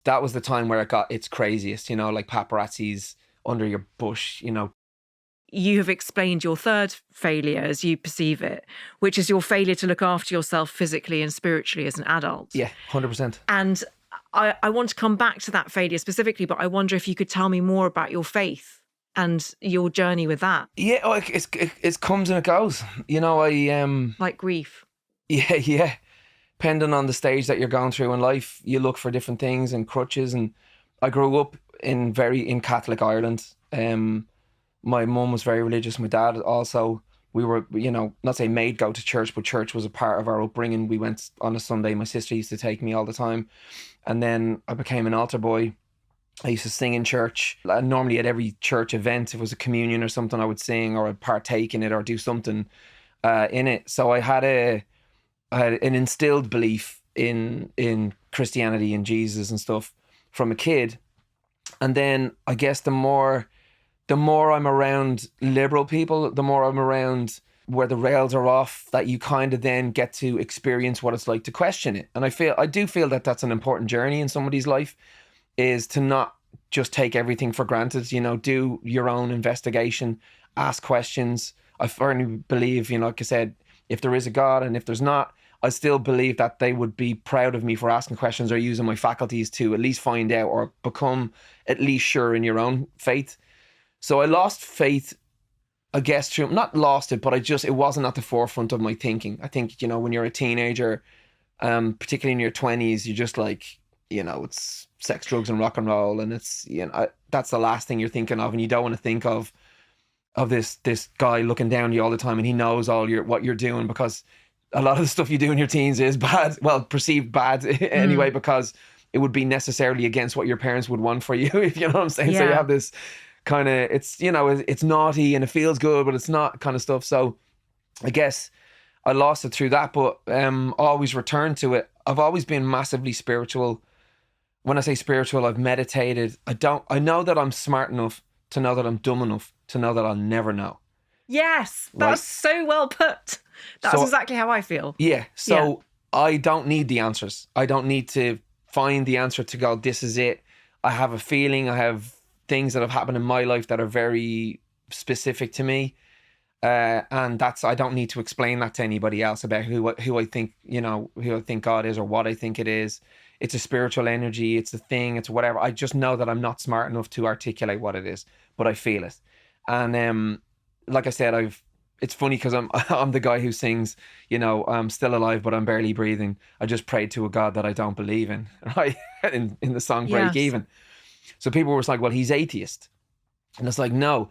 that was the time where it got its craziest, like paparazzis under your bush. You have explained your third failure as you perceive it, which is your failure to look after yourself physically and spiritually as an adult. Yeah, 100%. And I want to come back to that failure specifically, but I wonder if you could tell me more about your faith and your journey with that. Yeah, it comes and it goes. Like grief. Yeah, yeah. Depending on the stage that you're going through in life, you look for different things and crutches. And I grew up in Catholic Ireland. My mum was very religious. My dad also. We were, not say made go to church, but church was a part of our upbringing. We went on a Sunday. My sister used to take me all the time. And then I became an altar boy. I used to sing in church. And normally at every church event, if it was a communion or something, I would sing or I'd partake in it or do something in it. So I had an instilled belief in Christianity and Jesus and stuff from a kid. And then I guess the more I'm around liberal people, the more I'm around where the rails are off, that you kind of then get to experience what it's like to question it. And I do feel that that's an important journey in somebody's life, is to not just take everything for granted, do your own investigation, ask questions. I firmly believe, like I said, if there is a God and if there's not, I still believe that they would be proud of me for asking questions or using my faculties to at least find out or become at least sure in your own faith. So I lost faith, I guess, not lost it, but it wasn't at the forefront of my thinking. I think, when you're a teenager, particularly in your 20s, you're just like, it's sex, drugs and rock and roll. And it's, that's the last thing you're thinking of. And you don't want to think of this guy looking down on you all the time and he knows what you're doing, because a lot of the stuff you do in your teens is bad, well, perceived bad anyway, because it would be necessarily against what your parents would want for you, if you know what I'm saying. Yeah. So you have this kind of, it's, it's naughty and it feels good, but it's not kind of stuff. So I guess I lost it through that, but always returned to it. I've always been massively spiritual. When I say spiritual, I've meditated. I know that I'm smart enough to know that I'm dumb enough to know that I'll never know. Yes, that's so well put. That's exactly how I feel. Yeah. So I don't need the answers. I don't need to find the answer to go, this is it. I have a feeling. I have things that have happened in my life that are very specific to me. And I don't need to explain that to anybody else about who I think, who I think God is or what I think it is. It's a spiritual energy. It's a thing. It's whatever. I just know that I'm not smart enough to articulate what it is, but I feel it. And like I said, it's funny because I'm the guy who sings, I'm still alive, but I'm barely breathing. I just prayed to a God that I don't believe in, right? in the song Break Even. So people were like, well, he's atheist. And it's like, no,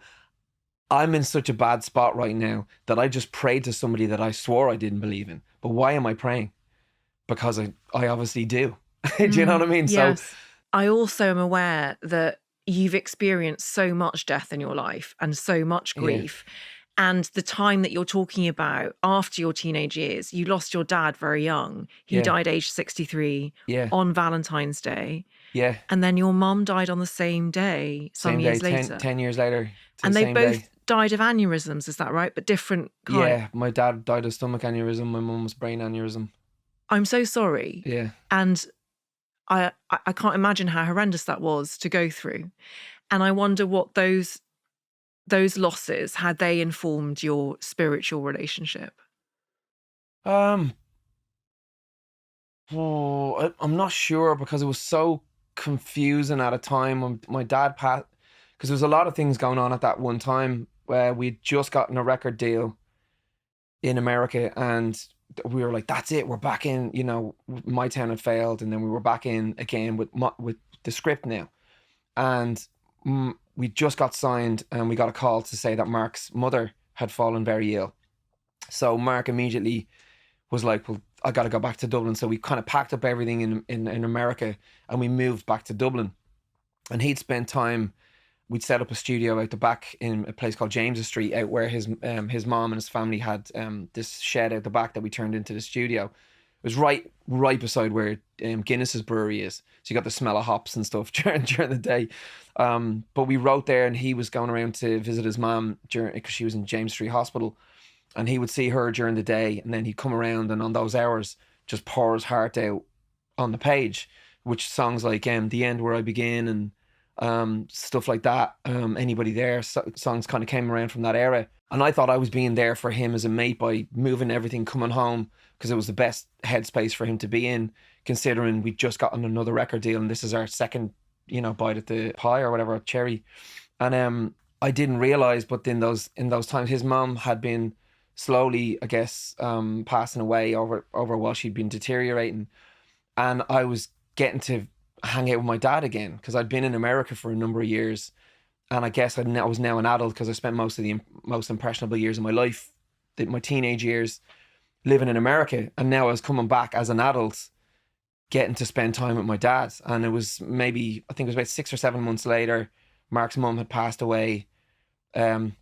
I'm in such a bad spot right now that I just prayed to somebody that I swore I didn't believe in. But why am I praying? Because I obviously do. Do you know what I mean? Yes. So I also am aware that you've experienced so much death in your life and so much grief. Yeah. And the time that you're talking about after your teenage years, you lost your dad very young. He died aged 63 on Valentine's Day. Yeah. And then your mum died on the same day, some years later. 10 years later. And they both died of aneurysms, is that right? But different kind. Yeah, my dad died of stomach aneurysm. My mum was brain aneurysm. I'm so sorry. Yeah. And I can't imagine how horrendous that was to go through. And I wonder what those losses, had they informed your spiritual relationship? I'm not sure, because it was so confusing at a time when my dad passed, because there was a lot of things going on at that one time where we'd just gotten a record deal in America and we were like, that's it, we're back in, My Town had failed, and then we were back in again with the script now. And we just got signed and we got a call to say that Mark's mother had fallen very ill. So Mark immediately was like, well, I got to go back to Dublin. So we kind of packed up everything in America and we moved back to Dublin. And he'd spent time, we'd set up a studio out the back in a place called James's Street, out where his mom and his family had this shed out the back that we turned into the studio. It was right beside where Guinness's brewery is. So you got the smell of hops and stuff during the day. But we wrote there, and he was going around to visit his mom because she was in James Street Hospital. And he would see her during the day, and then he'd come around and on those hours just pour his heart out on the page. which songs like The End Where I Begin and stuff like that. Anybody There, songs kind of came around from that era. And I thought I was being there for him as a mate by moving everything, coming home, because it was the best headspace for him to be in, considering we'd just gotten another record deal and this is our second, bite at the pie or whatever, cherry. And I didn't realize, but in those times, his mum had been slowly, I guess, passing away over while she'd been deteriorating, and I was getting to hang out with my dad again because I'd been in America for a number of years, and I guess I was now an adult because I spent most of the most impressionable years of my life, my teenage years, living in America, and now I was coming back as an adult, getting to spend time with my dad. And it was maybe, I think it was about 6 or 7 months later, Mark's mum had passed away.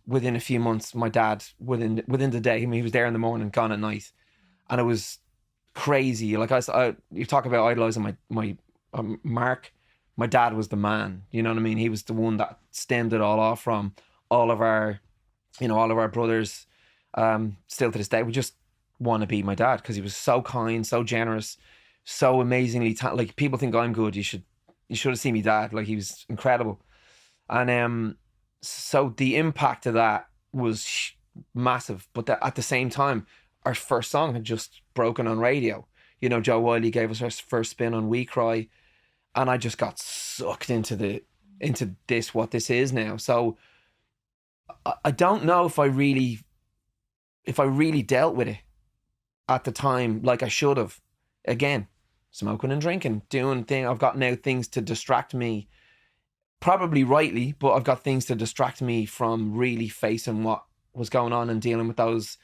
Within a few months, my dad, within the day, he was there in the morning, gone at night, and it was crazy. Like you talk about idolizing my Mark. My dad was the man. You know what I mean? He was the one that stemmed it all off from all of our, all of our brothers. Still to this day, we just want to be my dad because he was so kind, so generous, so amazingly like people think I'm good. You should have seen me dad. Like he was incredible, and so the impact of that was massive. But at the same time, our first song had just broken on radio. Joe Wiley gave us our first spin on We Cry, and I just got sucked into this, what this is now. So I don't know if I really dealt with it at the time like I should have. Again, smoking and drinking, doing things. I've got now things to distract me. Probably rightly, but I've got things to distract me from really facing what was going on and dealing with those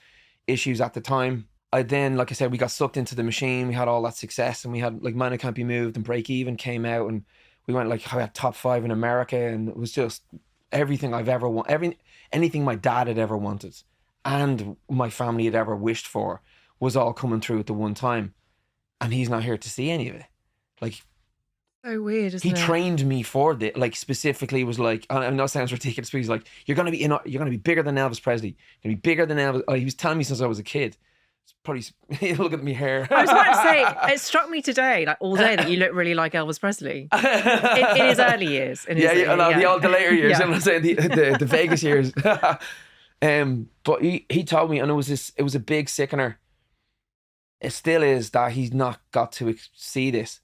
issues at the time. I then, like I said, we got sucked into the machine. We had all that success, and we had like Man Who Can't Be Moved and Break Even came out, and we went like I had top 5 in America, and it was just everything I've ever wanted, anything my dad had ever wanted, and my family had ever wished for, was all coming through at the one time, and he's not here to see any of it. Like. So weird, isn't it? He trained me for this. Like specifically, was like, I know it sounds ridiculous, but he's like, you're gonna be bigger than Elvis Presley. You're gonna be bigger than Elvis. He was telling me since I was a kid. It's probably look at me hair. I was about to say, it struck me today, like all day, that you look really like Elvis Presley in his early years. The later years. I'm not saying the Vegas years. But he told me, and it was a big sickener. It still is that he's not got to see this.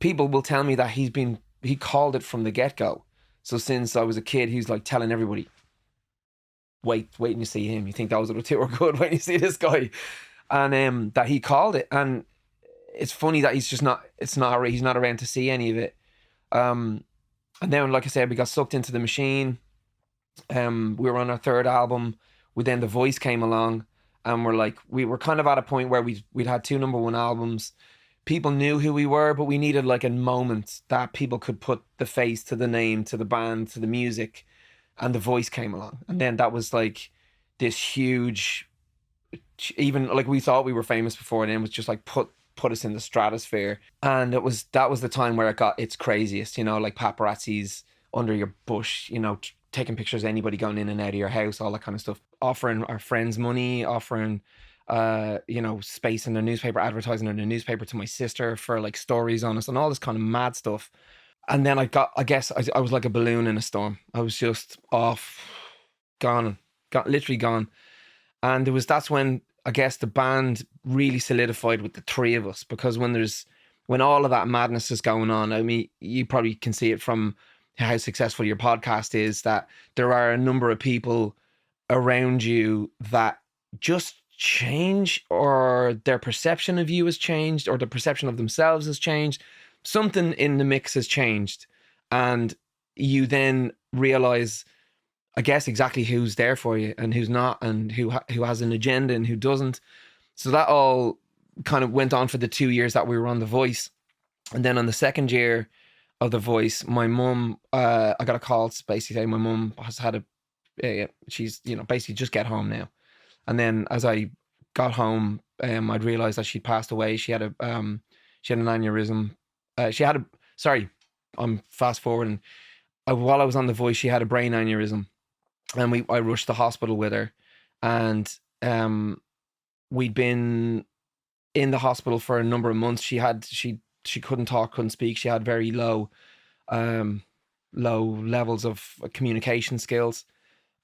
People will tell me that he called it from the get-go. So since I was a kid, he's like telling everybody, wait and you see him. You think those other two are good when you see this guy. And that he called it. And it's funny that he's not around to see any of it. And then, like I said, we got sucked into the machine. We were on our 3rd album. Then The Voice came along, and we were kind of at a point where we'd had 2 number 1 albums. People knew who we were, but we needed like a moment that people could put the face to the name, to the band, to the music, and The Voice came along. And then that was like this huge, even like we thought we were famous before, and then it was just like put us in the stratosphere. And that was the time where it got its craziest, like paparazzis under your bush, taking pictures of anybody going in and out of your house, all that kind of stuff, offering our friends money, offering space in the newspaper, advertising in the newspaper to my sister for like stories on us and all this kind of mad stuff. And then I was like a balloon in a storm. I was just off, literally gone. And that's when I guess the band really solidified with the 3 of us, because when all of that madness is going on, I mean, you probably can see it from how successful your podcast is, that there are a number of people around you that just change, or their perception of you has changed, or the perception of themselves has changed. Something in the mix has changed, and you then realize, I guess, exactly who's there for you and who's not, and who has an agenda and who doesn't. So that all kind of went on for the 2 years that we were on The Voice. And then on the 2nd year of The Voice, my mum, I got a call to basically say my mum has had she's basically just get home now. And then as I got home, I'd realized that she'd passed away. She had an aneurysm. I'm fast forwarding. While I was on The Voice, she had a brain aneurysm, and I rushed to hospital with her, and we'd been in the hospital for a number of months. She'd she couldn't talk, couldn't speak. She had very low low levels of communication skills,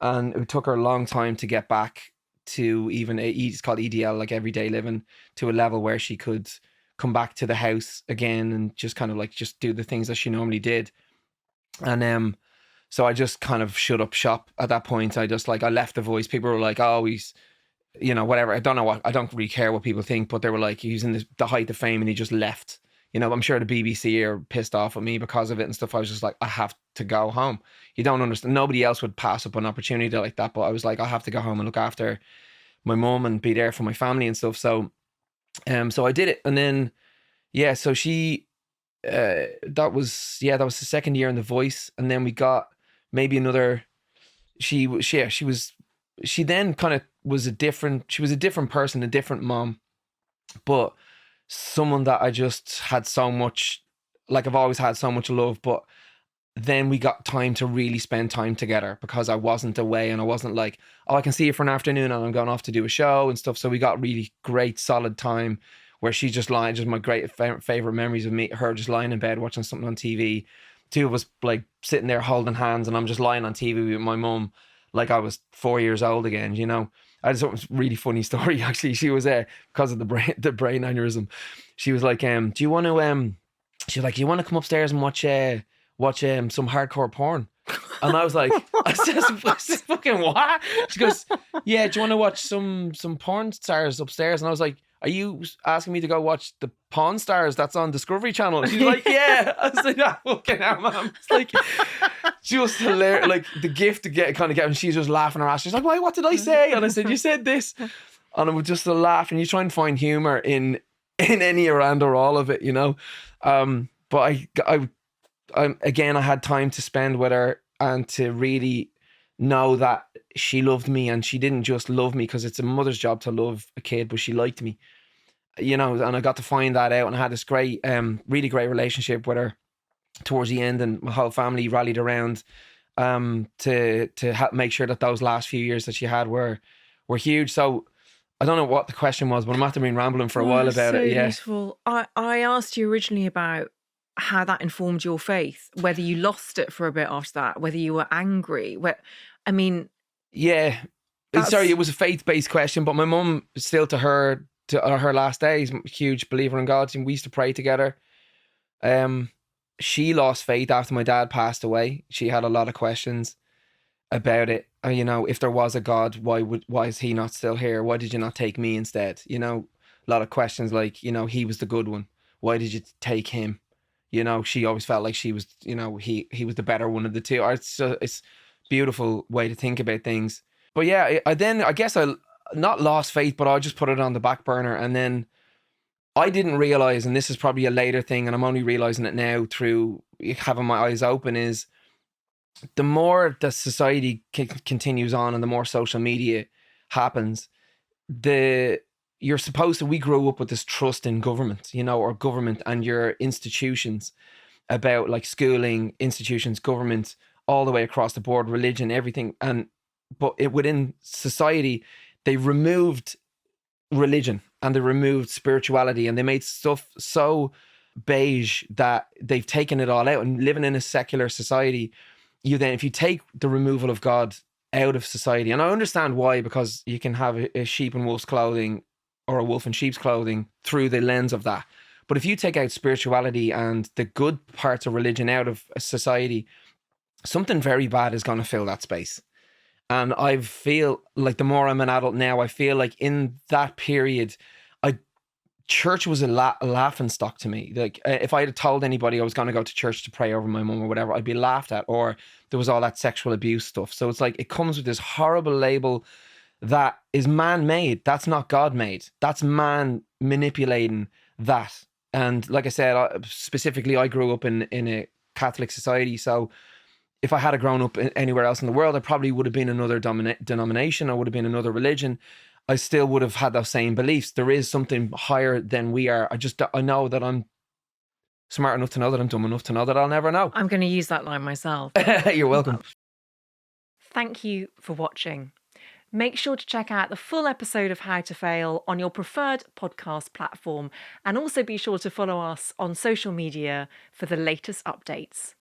and it took her a long time to get back to even it's called EDL, like everyday living, to a level where she could come back to the house again and just kind of like just do the things that she normally did. And so I just kind of shut up shop at that point. I just like, I left the voice. People were like, oh, he's, you know, whatever. I don't know what, I don't really care what people think, but they were like, he's in the height of fame and he just left. You know, I'm sure the BBC are pissed off at me because of it and stuff. I was just like, I have to go home. You don't understand. Nobody else would pass up an opportunity like that. But I was like, I have to go home and look after my mum and be there for my family and stuff. So I did it. And then, yeah, so that was the second year in The Voice. And then we got maybe another, she then kind of was a different person, a different mom, but someone that I just had so much, like I've always had so much love. But then we got time to really spend time together because I wasn't away and I wasn't like, oh, I can see you for an afternoon and I'm going off to do a show and stuff. So we got really great solid time where she's just lying, just my great favorite memories of her just lying in bed watching something on TV. Two of us like sitting there holding hands and I'm just lying on TV with my mum like I was 4 years old again, you know. I just thought it was a really funny story actually. She was because of the brain aneurysm. She was like, do you want to she was like, you want to come upstairs and watch some hardcore porn? And I was like, I said, fucking what? She goes, yeah, do you want to watch some porn stars upstairs? And I was like, are you asking me to go watch the Pawn Stars that's on Discovery Channel? And she's like, yeah. I was like, ah, fucking hell, man. It's like just hilarious, like the gift to get and she's just laughing her ass. She's like, why, what did I say? And I said, you said this. And it was just a laugh, and you try and find humor in any around or all of it, you know. But I again, I had time to spend with her and to really know that she loved me, and she didn't just love me because it's a mother's job to love a kid, but she liked me, you know. And I got to find that out, and I had this great, really great relationship with her towards the end, and my whole family rallied around to help make sure that those last few years that she had were huge. So I don't know what the question was, but I'm after been rambling for a while about it. Yeah, useful. I asked you originally about how that informed your faith, whether you lost it for a bit after that, whether you were angry. I mean, yeah. Sorry, it was a faith-based question, but my mum still to her last days, huge believer in God, and we used to pray together. She lost faith after my dad passed away. She had a lot of questions about it. You know, if there was a God, why is he not still here? Why did you not take me instead? You know, a lot of questions like, you know, he was the good one. Why did you take him? You know, she always felt like she was, you know, he was the better one of the two. It's beautiful way to think about things. But yeah, I guess I not lost faith, but I just put it on the back burner. And then I didn't realize, and this is probably a later thing, and I'm only realizing it now through having my eyes open, is the more that society continues on and the more social media happens, we grew up with this trust in government, you know, or government and your institutions, about like schooling, institutions, government, all the way across the board, religion, everything. But within society, they removed religion and they removed spirituality, and they made stuff so beige that they've taken it all out. And living in a secular society, if you take the removal of God out of society, and I understand why, because you can have a sheep in wolf's clothing or a wolf in sheep's clothing through the lens of that. But if you take out spirituality and the good parts of religion out of a society, something very bad is going to fill that space. And I feel like the more I'm an adult now, I feel like in that period, church was a laughing stock to me. Like if I had told anybody I was going to go to church to pray over my mum or whatever, I'd be laughed at, or there was all that sexual abuse stuff. So it's like it comes with this horrible label that is man-made. That's not God-made. That's man manipulating that. And like I said, specifically, I grew up in a Catholic society. So if I had grown up anywhere else in the world, I probably would have been another denomination. I would have been another religion. I still would have had those same beliefs. There is something higher than we are. I know that I'm smart enough to know that I'm dumb enough to know that I'll never know. I'm going to use that line myself. You're welcome. Thank you for watching. Make sure to check out the full episode of How to Fail on your preferred podcast platform, and also be sure to follow us on social media for the latest updates.